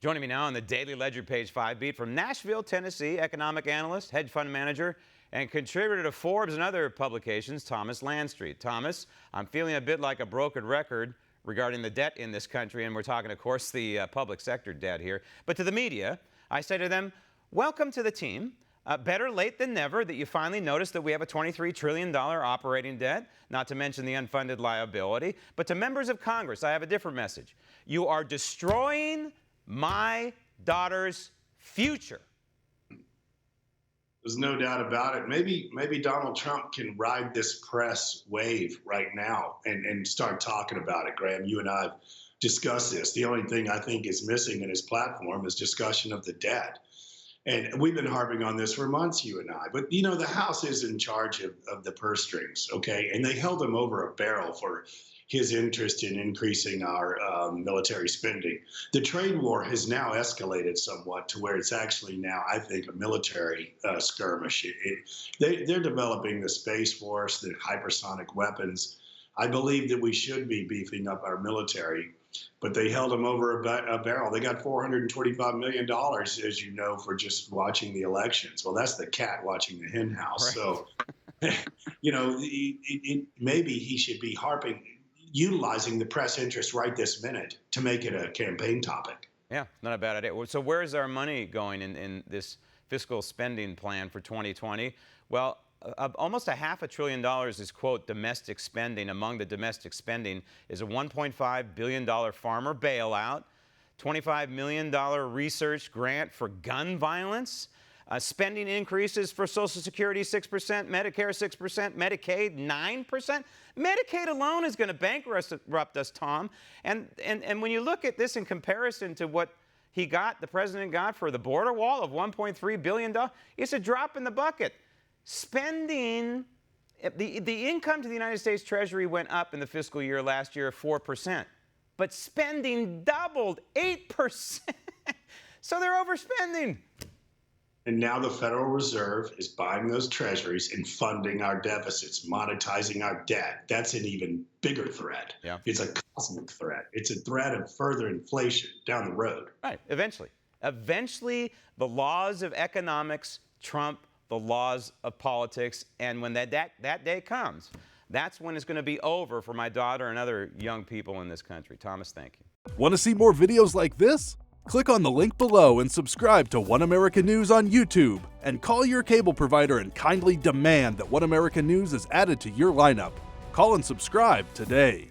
Joining me now on the Daily Ledger Page 5 beat from Nashville, Tennessee, economic analyst, hedge fund manager, and contributor to Forbes and other publications, Thomas Landstreet. Thomas, I'm feeling a bit like a broken record regarding the debt in this country, and we're talking, of course, the public sector debt here. But to the media, I say to them, welcome to the team. Better late than never that you finally noticed that we have a $23 trillion operating debt, not to mention the unfunded liability. But to members of Congress, I have a different message. You are destroying my daughter's future. There's no doubt about it. Maybe Donald Trump can ride this press wave right now and start talking about it, Graham. You and I have discussed this. The only thing I think is missing in his platform is discussion of the debt. And we've been harping on this for months, you and I. But, you know, the House is in charge of the purse strings, okay? And they held him over a barrel for his interest in increasing our military spending. The trade war has now escalated somewhat to where it's actually now, I think, a military skirmish. They're developing the Space Force, the hypersonic weapons. I believe that we should be beefing up our military, but they held them over a barrel. They got $425 million, as you know, for just watching the elections. Well, that's the cat watching the hen house. Right. So, you know, maybe he should be utilizing the press interest right this minute to make it a campaign topic. Yeah, not a bad idea. So where is our money going in this fiscal spending plan for 2020? Well, almost $500 billion is, quote, domestic spending. Among the domestic spending is a $1.5 billion farmer bailout, $25 million research grant for gun violence, spending increases for Social Security 6%, Medicare 6%, Medicaid 9%. Medicaid alone is going to bankrupt us, Tom. And when you look at this in comparison to what the president got for the border wall of $1.3 billion, it's a drop in the bucket. Spending, the income to the United States Treasury went up in the fiscal year last year 4%, but spending doubled 8%. So they're overspending. And now the Federal Reserve is buying those treasuries and funding our deficits, monetizing our debt. That's an even bigger threat. Yeah. It's a cosmic threat. It's a threat of further inflation down the road. Right, eventually. Eventually, the laws of economics trump the laws of politics, and when that day comes, that's when it's going to be over for my daughter and other young people in this country. Thomas, thank you. Want to see more videos like this? Click on the link below and subscribe to One America News on YouTube, and call your cable provider and kindly demand that One America News is added to your lineup. Call and subscribe today.